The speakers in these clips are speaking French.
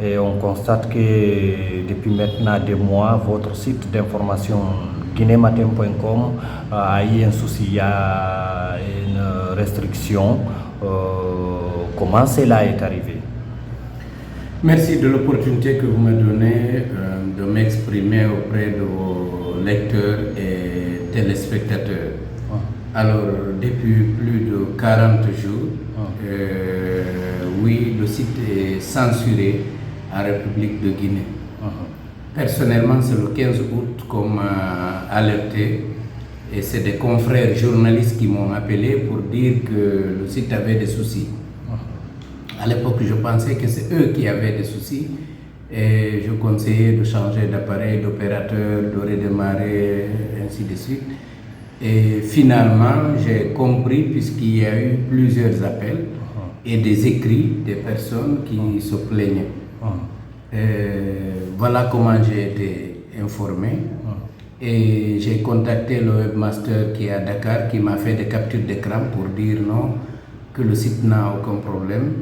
Et on constate que depuis maintenant des mois, votre site d'information guinématin.com a eu un souci, il y a une restriction. Comment cela est arrivé? Merci de l'opportunité que vous me donnez de m'exprimer auprès de vos lecteurs et téléspectateurs. Alors, depuis plus de 40 jours, oui, le site est censuré en République de Guinée. Personnellement, c'est le 15 août qu'on m'a alerté et c'est des confrères journalistes qui m'ont appelé pour dire que le site avait des soucis. À l'époque, je pensais que c'est eux qui avaient des soucis et je conseillais de changer d'appareil, d'opérateur, de redémarrer, ainsi de suite. Et finalement, j'ai compris, puisqu'il y a eu plusieurs appels et des écrits des personnes qui se plaignaient. Voilà comment j'ai été informé. Et j'ai contacté le webmaster qui est à Dakar, qui m'a fait des captures d'écran pour dire non, que le site n'a aucun problème.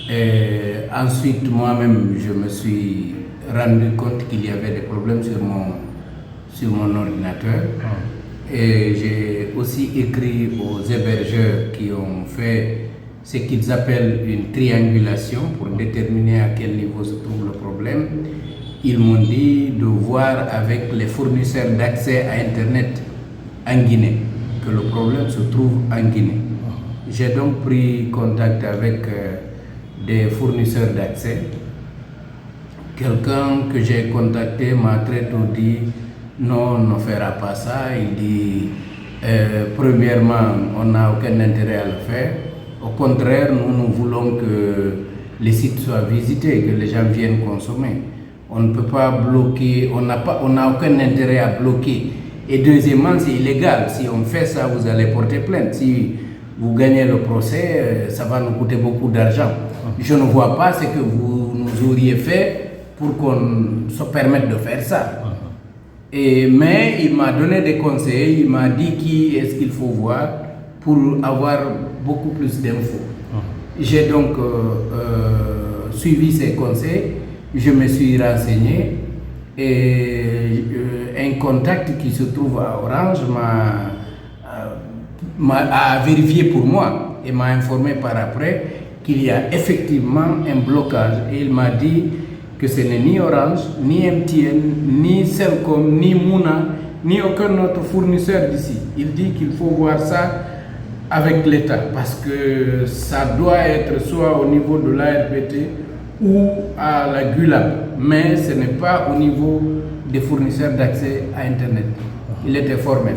Et ensuite, moi-même, je me suis rendu compte qu'il y avait des problèmes sur mon ordinateur. Et j'ai aussi écrit aux hébergeurs qui ont fait ce qu'ils appellent une triangulation pour déterminer à quel niveau se trouve le problème. Ils m'ont dit de voir avec les fournisseurs d'accès à Internet en Guinée, que le problème se trouve en Guinée. J'ai donc pris contact avec des fournisseurs d'accès. Quelqu'un que j'ai contacté m'a très tôt dit non, on ne fera pas ça. Il dit premièrement, on n'a aucun intérêt à le faire. Au contraire, nous voulons que les sites soient visités, que les gens viennent consommer. On ne peut pas bloquer, on n'a aucun intérêt à bloquer. Et deuxièmement, c'est illégal. Si on fait ça, vous allez porter plainte. Si vous gagnez le procès, ça va nous coûter beaucoup d'argent. Je ne vois pas ce que vous nous auriez fait pour qu'on se permette de faire ça. Mais il m'a donné des conseils, il m'a dit qui est-ce qu'il faut voir pour avoir beaucoup plus d'infos. J'ai donc suivi ses conseils, je me suis renseigné et un contact qui se trouve à Orange a vérifié pour moi et m'a informé par après qu'il y a effectivement un blocage. Et il m'a dit que ce n'est ni Orange, ni MTN, ni Celcom, ni Mouna, ni aucun autre fournisseur d'ici. Il dit qu'il faut voir ça avec l'État parce que ça doit être soit au niveau de l'ARPT ou à la GULAB, mais ce n'est pas au niveau des fournisseurs d'accès à Internet. Il était formel.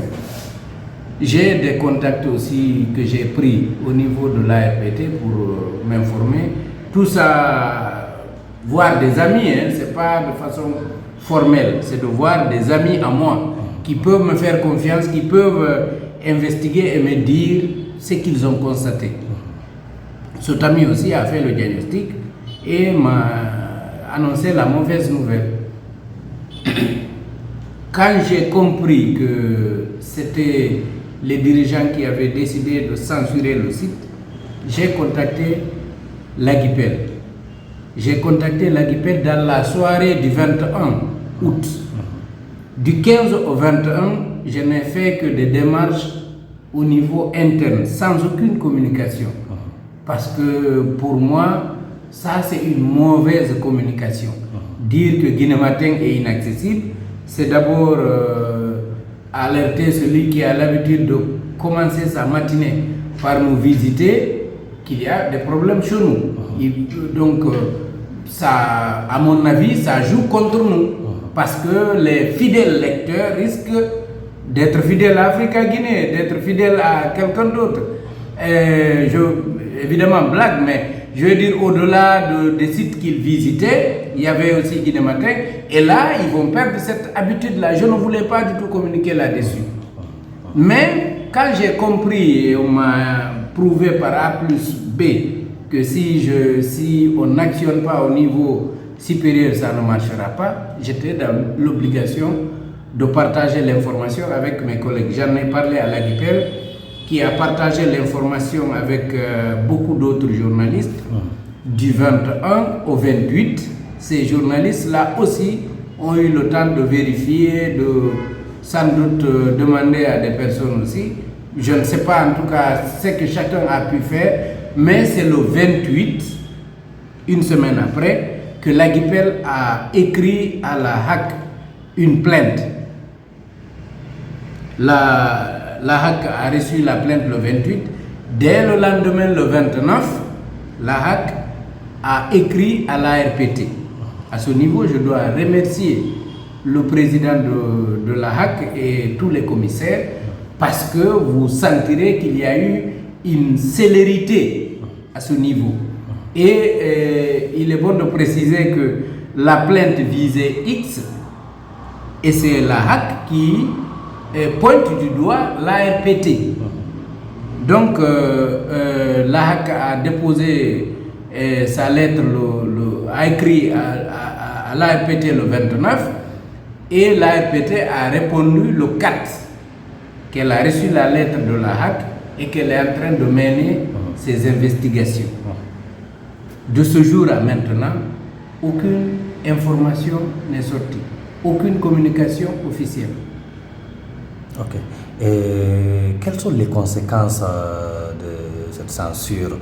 J'ai des contacts aussi que j'ai pris au niveau de l'ARPT pour m'informer. Tout ça, voir des amis, c'est pas de façon formelle, c'est de voir des amis à moi qui peuvent me faire confiance, qui peuvent investiguer et me dire ce qu'ils ont constaté. Cet ami aussi a fait le diagnostic et m'a annoncé la mauvaise nouvelle. Quand j'ai compris que c'était les dirigeants qui avaient décidé de censurer le site, j'ai contacté l'Aguipel. J'ai contacté l'Aguipel dans la soirée du 21 août. Du 15 au 21, je n'ai fait que des démarches au niveau interne, sans aucune communication. Parce que pour moi, ça c'est une mauvaise communication. Dire que Guinématin est inaccessible, c'est d'abord alerter celui qui a l'habitude de commencer sa matinée par nous visiter qu'il y a des problèmes chez nous. Donc, ça, à mon avis, ça joue contre nous. Parce que les fidèles lecteurs risquent d'être fidèles à Africa Guinée, d'être fidèles à quelqu'un d'autre. Évidemment, blague, mais je veux dire, au-delà des sites qu'ils visitaient, il y avait aussi Guinématin. Et là, ils vont perdre cette habitude-là. Je ne voulais pas du tout communiquer là-dessus. Mais quand j'ai compris, et on m'a prouvé par A plus B, que si on n'actionne pas au niveau supérieur, ça ne marchera pas, j'étais dans l'obligation de partager l'information avec mes collègues. J'en ai parlé à l'Aguipel, qui a partagé l'information avec beaucoup d'autres journalistes. Du 21 au 28, ces journalistes-là aussi ont eu le temps de vérifier, de sans doute demander à des personnes aussi. Je ne sais pas en tout cas ce que chacun a pu faire, mais c'est le 28, une semaine après, que l'AGIPEL a écrit à la HAC une plainte. La HAC a reçu la plainte le 28. Dès le lendemain, le 29, la HAC a écrit à l'ARPT. À ce niveau, je dois remercier le président de la HAC et tous les commissaires, parce que vous sentirez qu'il y a eu une célérité à ce niveau. Et il est bon de préciser que la plainte visait X, et c'est la HAC qui pointe du doigt l'ARPT. Donc la HAC a déposé sa lettre, a écrit à l'ARPT le 29, et l'ARPT a répondu le 4, qu'elle a reçu la lettre de la HAC et qu'elle est en train de mener ses investigations. De ce jour à maintenant, aucune information n'est sortie, aucune communication officielle. Ok. Et quelles sont les conséquences de cette censure,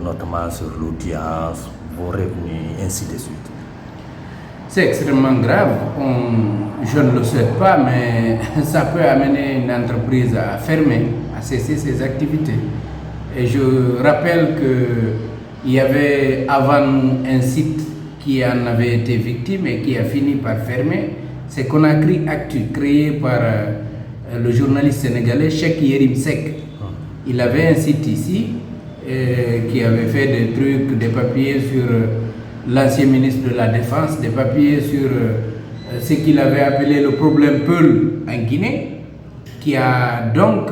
notamment sur l'audience, vos revenus, ainsi de suite? C'est extrêmement grave. Je ne le souhaite pas, mais ça peut amener une entreprise à fermer, à cesser ses activités. Et je rappelle qu'il y avait avant nous un site qui en avait été victime et qui a fini par fermer. C'est Conakry Actu, créé par le journaliste sénégalais Cheikh Yérim Seck. Il avait un site ici qui avait fait des trucs, des papiers sur l'ancien ministre de la Défense, des papiers sur ce qu'il avait appelé le problème Peul en Guinée, qui a donc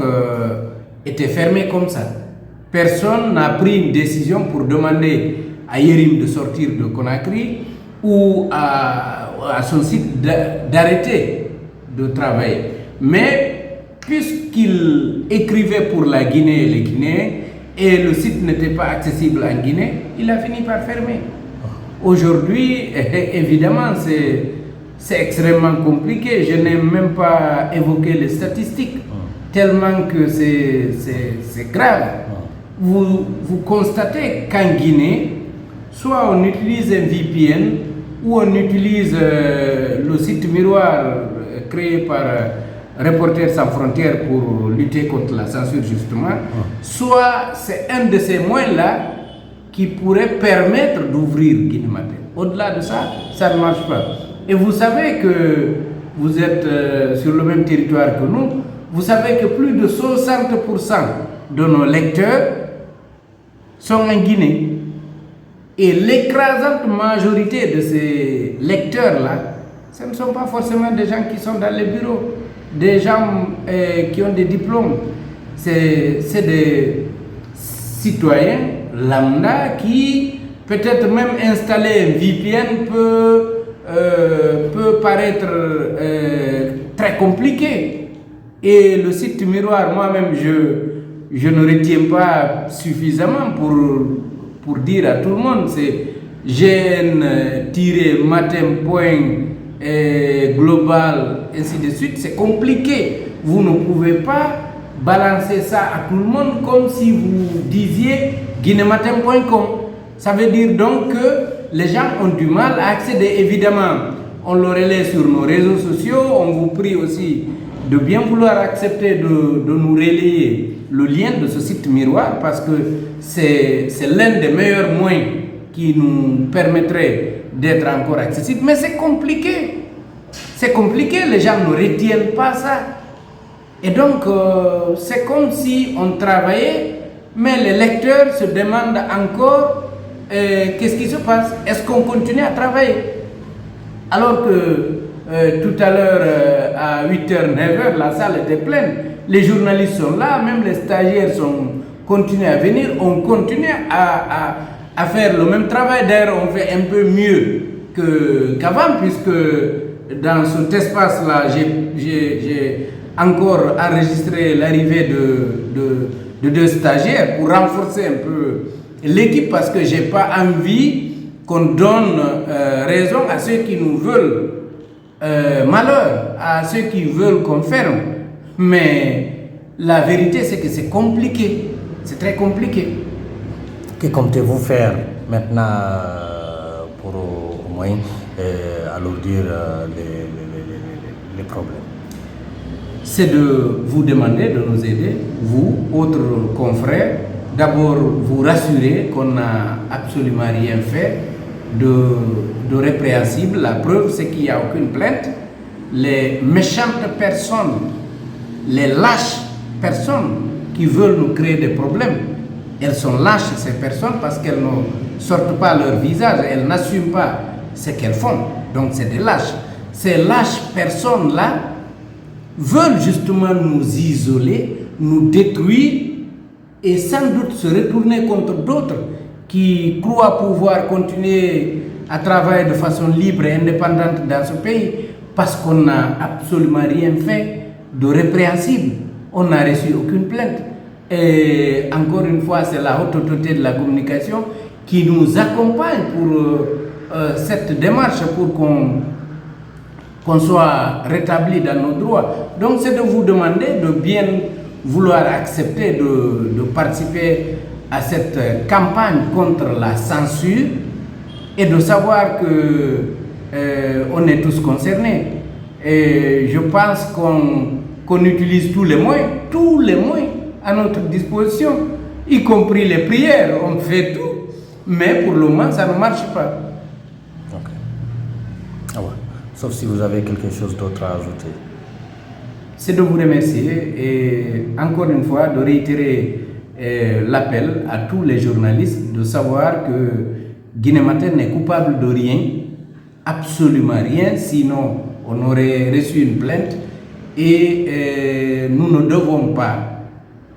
été fermé comme ça. Personne n'a pris une décision pour demander à Yérim de sortir de Conakry ou à son site d'arrêter de travailler. Mais puisqu'il écrivait pour la Guinée et les Guinéens, et le site n'était pas accessible en Guinée, il a fini par fermer. Aujourd'hui, évidemment, c'est extrêmement compliqué. Je n'ai même pas évoqué les statistiques, tellement que c'est grave. Vous constatez qu'en Guinée, soit on utilise un VPN, ou on utilise le site miroir créé par Reporters sans frontières pour lutter contre la censure justement, soit c'est un de ces moyens-là qui pourrait permettre d'ouvrir Guinée Matin. Au-delà de ça, ça ne marche pas. Et vous savez que vous êtes sur le même territoire que nous, vous savez que plus de 60% de nos lecteurs sont en Guinée. Et l'écrasante majorité de ces lecteurs-là, ce ne sont pas forcément des gens qui sont dans les bureaux, des gens qui ont des diplômes. C'est des citoyens lambda qui, peut-être même installer un VPN peut paraître très compliqué. Et le site miroir, moi-même, je ne retiens pas suffisamment pour dire à tout le monde, c'est gn-matin.global, ainsi de suite. C'est compliqué. Vous ne pouvez pas balancer ça à tout le monde comme si vous disiez guinématin.com. Ça veut dire donc que les gens ont du mal à accéder. Évidemment, on le relaie sur nos réseaux sociaux. On vous prie aussi de bien vouloir accepter de nous relayer le lien de ce site miroir, parce que c'est l'un des meilleurs moyens qui nous permettrait d'être encore accessible. Mais c'est compliqué. C'est compliqué, les gens ne retiennent pas ça. Et donc, c'est comme si on travaillait, mais les lecteurs se demandent encore qu'est-ce qui se passe. Est-ce qu'on continue à travailler? Alors que tout à l'heure, à 8h, 9h, la salle était pleine. Les journalistes sont là, même les stagiaires continuent à venir. On continue à faire le même travail. D'ailleurs, on fait un peu mieux qu'avant, puisque dans cet espace-là, j'ai encore enregistré l'arrivée de deux stagiaires pour renforcer un peu l'équipe, parce que je n'ai pas envie qu'on donne raison à ceux qui nous veulent malheur, à ceux qui veulent qu'on ferme. Mais la vérité, c'est que c'est compliqué. C'est très compliqué. Que comptez-vous faire maintenant pour au moins alourdir les problèmes? C'est de vous demander de nous aider, vous, autres confrères, d'abord vous rassurer qu'on n'a absolument rien fait de répréhensible. La preuve, c'est qu'il n'y a aucune plainte. Les méchantes personnes, les lâches personnes qui veulent nous créer des problèmes, elles sont lâches, ces personnes, parce qu'elles ne sortent pas leur visage, elles n'assument pas ce qu'elles font. Donc c'est des lâches. Ces lâches personnes-là veulent justement nous isoler, nous détruire et sans doute se retourner contre d'autres qui croient pouvoir continuer à travailler de façon libre et indépendante dans ce pays parce qu'on n'a absolument rien fait de répréhensible. On n'a reçu aucune plainte. Et encore une fois, c'est la haute autorité de la communication qui nous accompagne pour cette démarche pour qu'on soit rétabli dans nos droits. Donc c'est de vous demander de bien vouloir accepter de participer à cette campagne contre la censure et de savoir que on est tous concernés. Et je pense qu'on utilise tous les moyens à notre disposition, y compris les prières, on fait tout, mais pour le moment ça ne marche pas. Okay. Ah ouais. Sauf si vous avez quelque chose d'autre à ajouter. C'est de vous remercier et encore une fois de réitérer l'appel à tous les journalistes de savoir que Guinée Matin n'est coupable de rien, absolument rien, sinon on aurait reçu une plainte et nous ne devons pas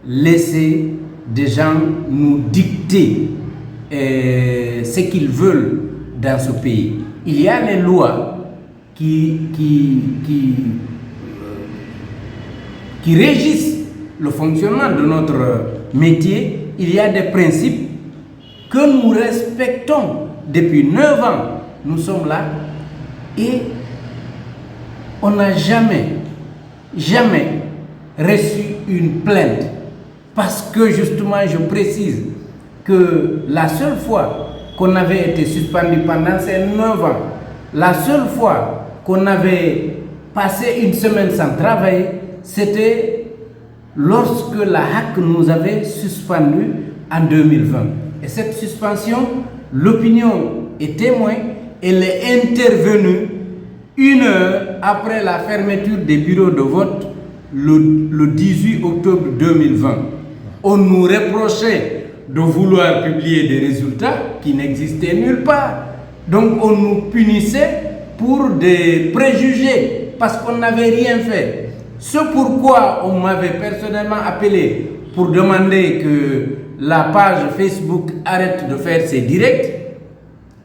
laisser des gens nous dicter ce qu'ils veulent dans ce pays. Il y a les lois qui régissent le fonctionnement de notre métier. Il y a des principes que nous respectons depuis 9 ans. Nous sommes là et on n'a jamais reçu une plainte. Parce que justement, je précise que la seule fois qu'on avait été suspendu pendant ces 9 ans, la seule fois qu'on avait passé une semaine sans travailler, c'était lorsque la HAC nous avait suspendus en 2020. Et cette suspension, l'opinion est témoin, elle est intervenue 1 heure après la fermeture des bureaux de vote le 18 octobre 2020. On nous reprochait de vouloir publier des résultats qui n'existaient nulle part. Donc on nous punissait pour des préjugés parce qu'on n'avait rien fait. Ce pourquoi on m'avait personnellement appelé pour demander que la page Facebook arrête de faire ses directs,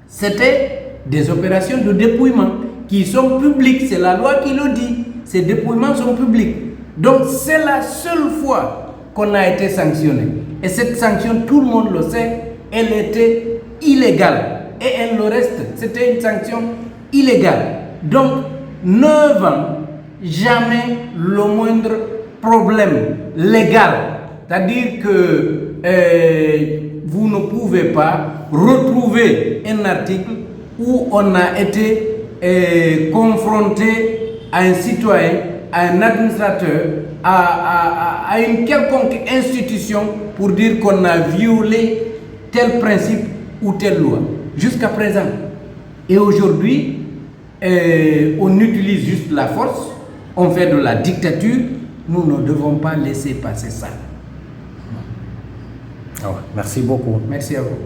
c'était des opérations de dépouillement qui sont publiques. C'est la loi qui le dit. Ces dépouillements sont publics. Donc c'est la seule fois qu'on a été sanctionné. Et cette sanction, tout le monde le sait, elle était illégale. Et elle le reste. C'était une sanction illégale. Donc 9 ans, jamais le moindre problème légal. C'est-à-dire que vous ne pouvez pas retrouver un article où on a été confronté à un citoyen, à un administrateur, à une quelconque institution pour dire qu'on a violé tel principe ou telle loi. Jusqu'à présent. Et aujourd'hui, on utilise juste la force, on fait de la dictature. Nous ne devons pas laisser passer ça. Ah ouais, merci beaucoup. Merci à vous.